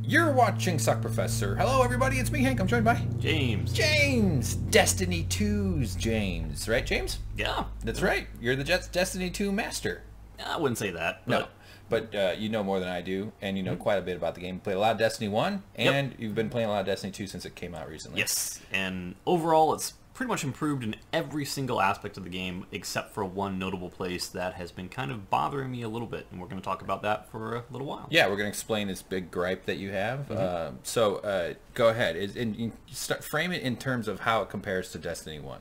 You're watching Suck Professor. Hello, everybody. It's me, Hank. I'm joined by James. James, Destiny 2's James, right, James? Yeah, That's right. You're the Destiny 2 master. I wouldn't say that. But... No, but you know more than I do, and you know quite a bit about the game. You played a lot of Destiny 1, and you've been playing a lot of Destiny 2 since it came out recently. Yes, and overall, it's pretty much improved in every single aspect of the game, except for one notable place that has been kind of bothering me a little bit, and we're going to talk about that for a little while. Yeah, we're going to explain this big gripe that you have. So go ahead. Frame it in terms of how it compares to Destiny 1.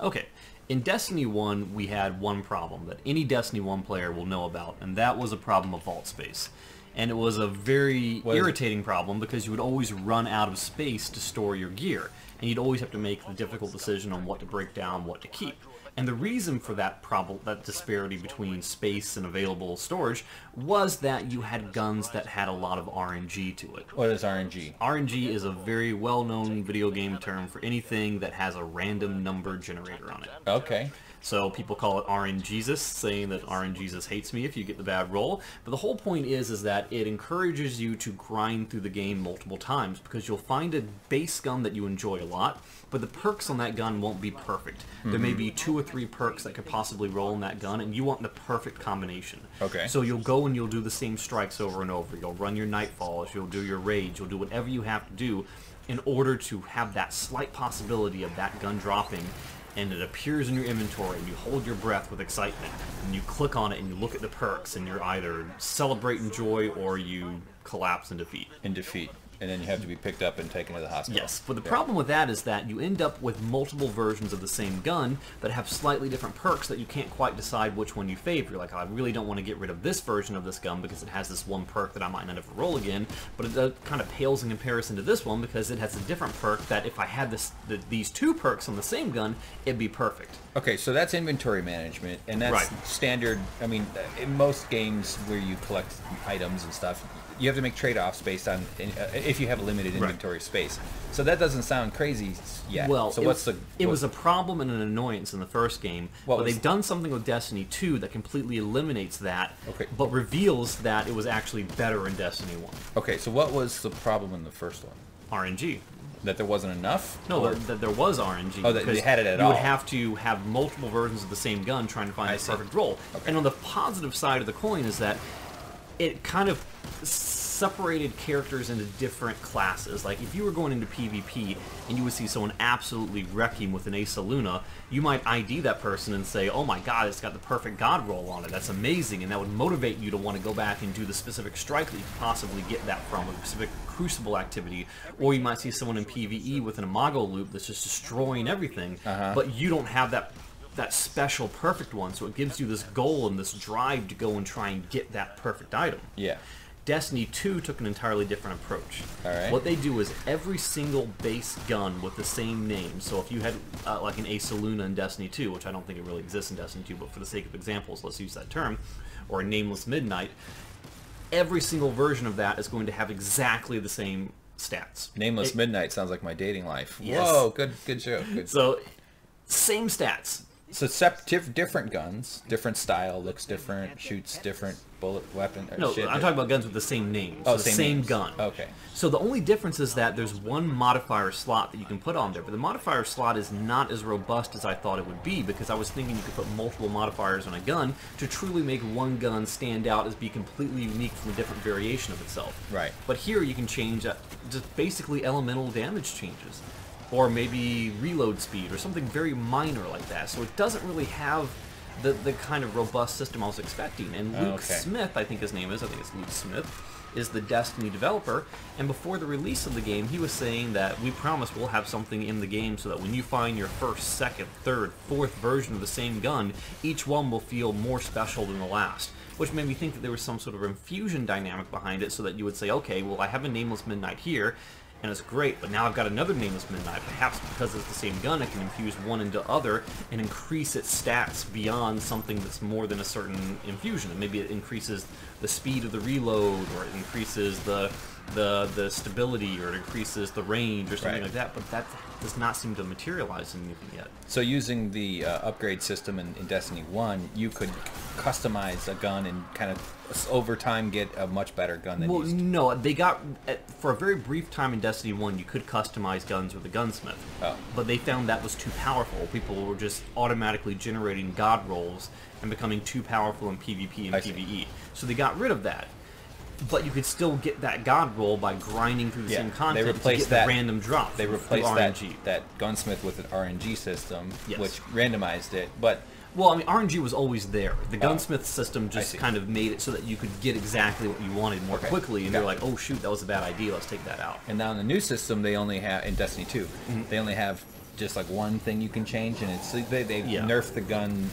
Okay. In Destiny 1, we had one problem that any Destiny 1 player will know about, and that was a problem of vault space. And it was a very irritating problem because you would always run out of space to store your gear, and you'd always have to make the difficult decision on what to break down, what to keep. And the reason for that problem, that disparity between space and available storage, was that you had guns that had a lot of RNG to it. What is RNG? RNG is a very well-known video game term for anything that has a random number generator on it. Okay. So people call it RNGesus, saying that RNGesus hates me if you get the bad roll. But the whole point is that it encourages you to grind through the game multiple times because you'll find a base gun that you enjoy a lot, but the perks on that gun won't be perfect. There may be 2 or 3 perks that could possibly roll in that gun, and you want the perfect combination. Okay. So you'll go and you'll do the same strikes over and over. You'll run your Nightfalls, you'll do your Rage, you'll do whatever you have to do in order to have that slight possibility of that gun dropping, and it appears in your inventory, and you hold your breath with excitement, and you click on it, and you look at the perks, and you're either celebrating joy or you collapse in defeat. And then you have to be picked up and taken to the hospital. Yes, but the problem with that is that you end up with multiple versions of the same gun that have slightly different perks that you can't quite decide which one you favor. You're like, oh, I really don't want to get rid of this version of this gun because it has this one perk that I might not ever roll again, but it kind of pales in comparison to this one because it has a different perk that if I had these 2 perks on the same gun, it'd be perfect. Okay, so that's inventory management, and that's standard. I mean, in most games where you collect items and stuff, you have to make trade-offs based on if you have a limited inventory space. So that doesn't sound crazy yet. Well, so it was a problem and an annoyance in the first game, but they've done something with Destiny 2 that completely eliminates that, but reveals that it was actually better in Destiny 1. Okay, so what was the problem in the first one? RNG. That there wasn't enough? No, that there was RNG. Oh, that they had it at all? You would have to have multiple versions of the same gun trying to find the perfect roll. Okay. And on the positive side of the coin is that it kind of separated characters into different classes. Like, if you were going into PvP and you would see someone absolutely wrecking with an Asa Luna, you might ID that person and say, oh my god, it's got the perfect god roll on it, that's amazing, and that would motivate you to want to go back and do the specific strike that you could possibly get that from, a specific Crucible activity. Or you might see someone in PvE with an Imago loop that's just destroying everything, but you don't have that special perfect one, so it gives you this goal and this drive to go and try and get that perfect item. Yeah. Destiny 2 took an entirely different approach. Alright. What they do is every single base gun with the same name, so if you had like an Asa Luna in Destiny 2, which I don't think it really exists in Destiny 2, but for the sake of examples, let's use that term, or a Nameless Midnight, every single version of that is going to have exactly the same stats. Nameless Midnight sounds like my dating life. Yes. Whoa, good show. Good. So, same stats. So different guns, different style, looks different, shoots different, bullet weapon. No, I'm talking about guns with the same name. So oh, the same gun. Okay. So the only difference is that there's one modifier slot that you can put on there, but the modifier slot is not as robust as I thought it would be, because I was thinking you could put multiple modifiers on a gun to truly make one gun stand out as be completely unique from a different variation of itself. Right. But here you can change just basically elemental damage changes, or maybe reload speed, or something very minor like that. So it doesn't really have the kind of robust system I was expecting. And Luke Smith, I think his name is, I think it's Luke Smith, is the Destiny developer, and before the release of the game, he was saying that we promise we'll have something in the game so that when you find your first, second, third, fourth version of the same gun, each one will feel more special than the last. Which made me think that there was some sort of infusion dynamic behind it, so that you would say, okay, well, I have a Nameless Midnight here, and it's great, but now I've got another Nameless Midnight. Perhaps because it's the same gun, I can infuse one into other and increase its stats beyond something that's more than a certain infusion. And maybe it increases the speed of the reload, or it increases the stability, or it increases the range, or something like that. But that does not seem to materialize in anything yet. So using the upgrade system in Destiny 1, you could customize a gun and kind of over time get a much better gun than used. No, they got for a very brief time in Destiny 1 you could customize guns with a gunsmith. But they found that was too powerful. People were just automatically generating god rolls and becoming too powerful in PvP and PvE. So they got rid of that. But you could still get that god roll by grinding through the same content they replaced to get the random drop. They replaced that gunsmith with an RNG system, which randomized it. But well, I mean, RNG was always there. The gunsmith system just kind of made it so that you could get exactly what you wanted more quickly, and you're like, oh shoot, that was a bad idea, let's take that out. And now in the new system, they only have, in Destiny 2, they only have just like one thing you can change, and it's they nerfed the gun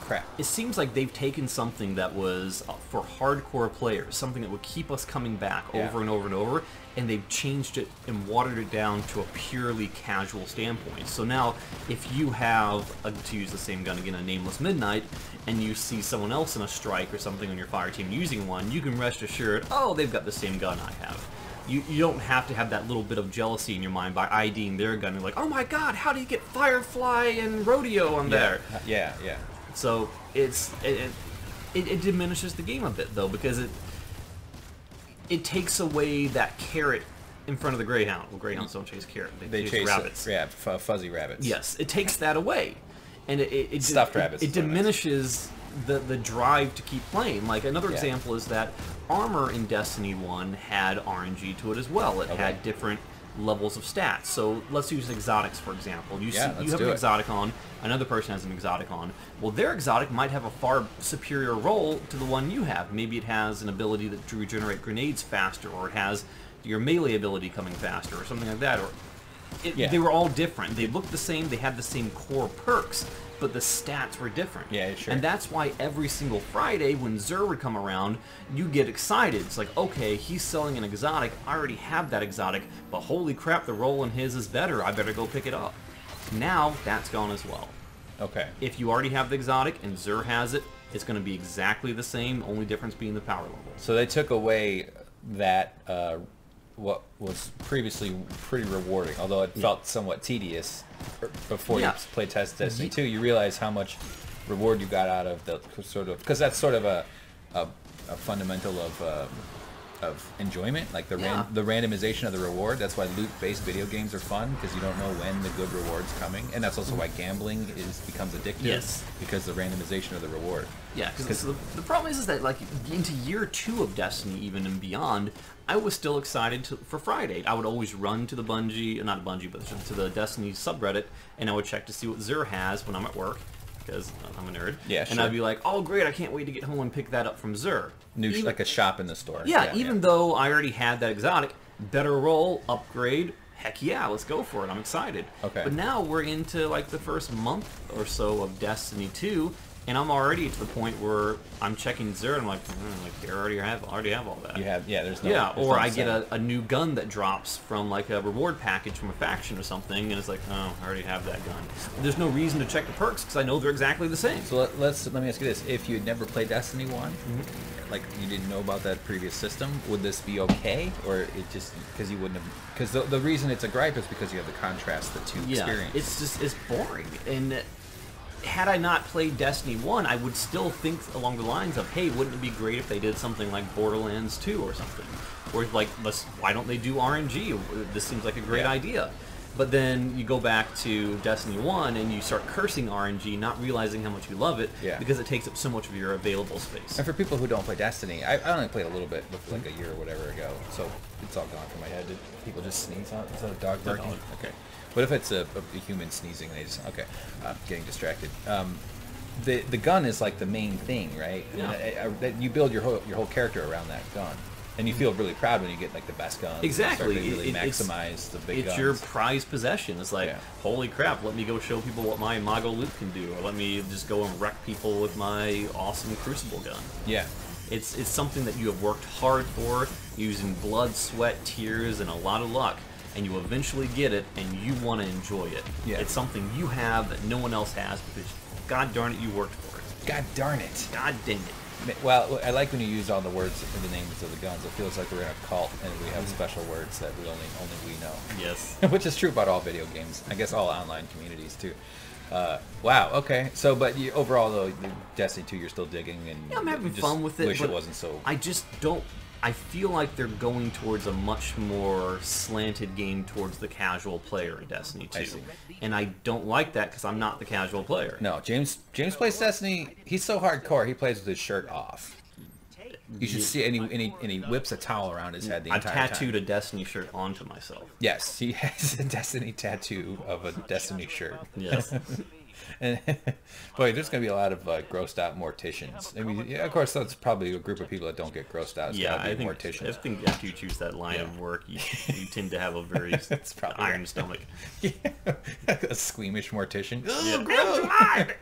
crap. It seems like they've taken something that was for hardcore players, something that would keep us coming back over and over and over, and they've changed it and watered it down to a purely casual standpoint. So now, if you have, to use the same gun again, a Nameless Midnight, and you see someone else in a strike or something on your fire team using one, you can rest assured, oh, they've got the same gun I have. You don't have to have that little bit of jealousy in your mind by IDing their gun. You're like, oh my god, how do you get Firefly and Rodeo on there? Yeah. So it diminishes the game a bit, though, because it takes away that carrot in front of the Greyhound. Well, Greyhounds don't chase carrot; they chase rabbits. Fuzzy rabbits. Yes, it takes that away, and it stuffed rabbits. It diminishes the drive to keep playing. Like another example is that armor in Destiny 1 had RNG to it as well. It had different levels of stats. So let's use exotics, for example. You have an exotic on, another person has an exotic on. Well, their exotic might have a far superior roll to the one you have. Maybe it has an ability to regenerate grenades faster, or it has your melee ability coming faster, or something like that. Or they were all different. They looked the same, they had the same core perks, but the stats were different. Yeah, sure. And that's why every single Friday when Xur would come around, you get excited. It's like, okay, he's selling an exotic. I already have that exotic, but holy crap, the roll in his is better. I better go pick it up. Now, that's gone as well. Okay. If you already have the exotic and Xur has it, it's going to be exactly the same, only difference being the power level. So they took away that, what was previously pretty rewarding, although it felt somewhat tedious before you played Destiny 2. You realize how much reward you got out of the sort of, because that's sort of a fundamental of enjoyment, like the randomization of the reward. That's why loot-based video games are fun, because you don't know when the good reward's coming, and that's also why gambling becomes addictive, because the randomization of the reward. Yeah, because the problem is that like into year 2 of Destiny, even and beyond, I was still excited for Friday. I would always run to the Bungie, not Bungie, but to the Destiny subreddit, and I would check to see what Xur has when I'm at work, because I'm a nerd. Yeah, sure. And I'd be like, oh great, I can't wait to get home and pick that up from Xur. Like a shop in the store. Yeah, even though I already had that exotic, better roll, upgrade, heck yeah, let's go for it. I'm excited. Okay. But now we're into like the first month or so of Destiny 2, and I'm already to the point where I'm checking Xur, and I'm like, I already have all that. You have, there's no... Yeah, or I get a new gun that drops from like a reward package from a faction or something, and it's like, oh, I already have that gun. There's no reason to check the perks, because I know they're exactly the same. So let me ask you this. If you had never played Destiny 1, like you didn't know about that previous system, would this be okay? Or it just, because you wouldn't have... Because the reason it's a gripe is because you have the contrast, the two experience. It's boring. And had I not played Destiny 1, I would still think along the lines of, hey, wouldn't it be great if they did something like Borderlands 2 or something? Or like, why don't they do RNG? This seems like a great idea. But then you go back to Destiny 1 and you start cursing RNG, not realizing how much you love it, because it takes up so much of your available space. And for people who don't play Destiny, I only played a little bit, like a year or whatever ago, so it's all gone from my head. Did people just sneeze out? Is that a dog barking? Okay. What if it's a human sneezing? They just getting distracted. The gun is like the main thing, right? Yeah. You build your whole character around that gun, and you feel really proud when you get like the best guns. Exactly. And start to really maximize the big guns. It's your prized possession. It's like, holy crap! Let me go show people what my Mago loot can do, or let me just go and wreck people with my awesome Crucible gun. Yeah. It's something that you have worked hard for, using blood, sweat, tears, and a lot of luck. And you eventually get it, and you want to enjoy it. Yeah. It's something you have that no one else has, because god darn it, you worked for it. God darn it. God dang it. Well, I like when you use all the words in the names of the guns. It feels like we're in a cult and we have special words that we only we know. Yes. Which is true about all video games. I guess all online communities too. Wow. Okay. So, but overall, though, Destiny 2, you're still digging, and yeah, I'm having fun with it. Wish it wasn't so. I just don't. I feel like they're going towards a much more slanted game towards the casual player in Destiny 2. And I don't like that because I'm not the casual player. No, James plays Destiny. He's so hardcore. He plays with his shirt off. You should see, and he whips a towel around his head the entire time. I've tattooed a Destiny shirt onto myself. Yes, he has a Destiny tattoo of a Destiny shirt. Yes. And, boy, there's going to be a lot of grossed out morticians. I mean, yeah, of course, that's probably a group of people that don't get grossed out. It's yeah, I think morticians. I think after you choose that line of work, you tend to have a very iron stomach. Yeah. A squeamish mortician. Oh, God.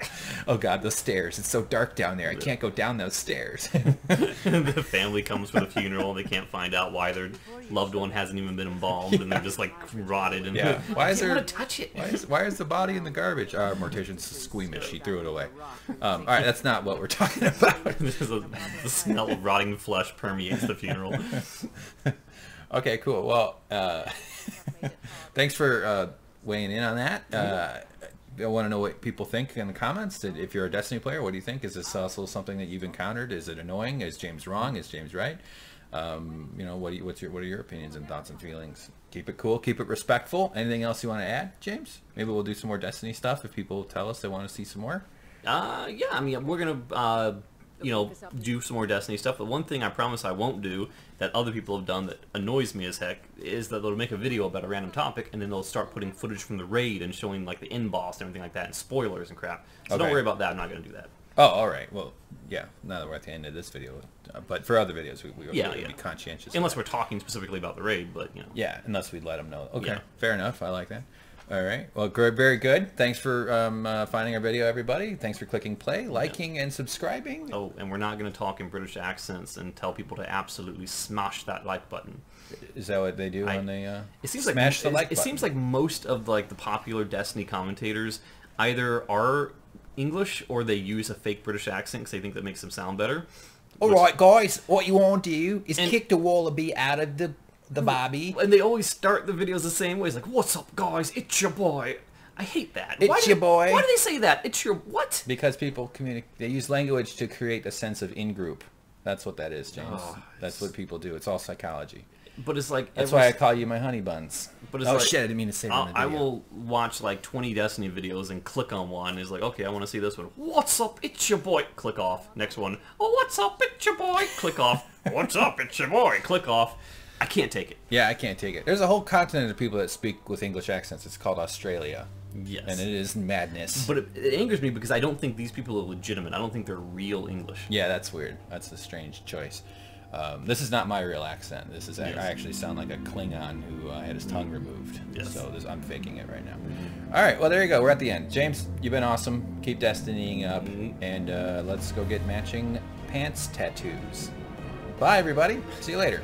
Oh, God, those stairs. It's so dark down there. I can't go down those stairs. The family comes for the funeral, and they can't find out why their loved one hasn't even been embalmed, and they're just, like, rotted. And why is there... want to touch it. Why is the body in the garbage? Mortician's squeamish. He threw it away. All right, that's not what we're talking about. The smell of rotting flesh permeates the funeral. Okay, cool. Well, thanks for weighing in on that. I want to know what people think in the comments. If you're a Destiny player, what do you think? Is this also something that you've encountered? Is it annoying? Is James wrong? Is James right? You know, what are your opinions and thoughts and feelings? Keep it cool, keep it respectful. Anything else you want to add, James? Maybe we'll do some more Destiny stuff if people tell us they want to see some more. Yeah, I mean, we're gonna you know, do some more Destiny stuff. But one thing I promise I won't do that other people have done that annoys me as heck is that they'll make a video about a random topic and then they'll start putting footage from the raid and showing like the end boss and everything like that and spoilers and crap. So don't worry about that. I'm not gonna do that. Oh, all right. Well, yeah. Now that we're at the end of this video, but for other videos, we will be conscientious. Unless we're talking specifically about the raid, but you know. Yeah, unless we let them know. Okay, fair enough. I like that. All right. Well, very good. Thanks for finding our video, everybody. Thanks for clicking play, liking, and subscribing. Oh, and we're not going to talk in British accents and tell people to absolutely smash that like button. Is that what they do when they smash the like button? It seems like most of like the popular Destiny commentators either are English or they use a fake British accent because they think that makes them sound better. All right, guys, what you want to do is kick the wallaby out of the bobby. And they always start the videos the same way. It's like, what's up, guys? It's your boy. I hate that. It's your boy. Why do they say that? It's your what? Because people they use language to create a sense of in-group. That's what that is, James. Oh, that's what people do. It's all psychology. But it's like... That's why I call you my honey buns. But it's like, shit, I didn't mean to say that in the video. I will watch like 20 Destiny videos and click on one. And it's like, okay, I want to see this one. What's up? It's your boy. Click off. Next one. Oh, what's up? It's your boy. Click off. What's up? It's your boy. Click off. I can't take it. Yeah, I can't take it. There's a whole continent of people that speak with English accents. It's called Australia. Yes. And it is madness. But it angers me because I don't think these people are legitimate. I don't think they're real English. Yeah, that's weird. That's a strange choice. This is not my real accent. This is I actually sound like a Klingon who had his tongue removed. Yes. So I'm faking it right now. All right, well, there you go. We're at the end. James, you've been awesome. Keep Destinying up. And let's go get matching pants tattoos. Bye, everybody. See you later.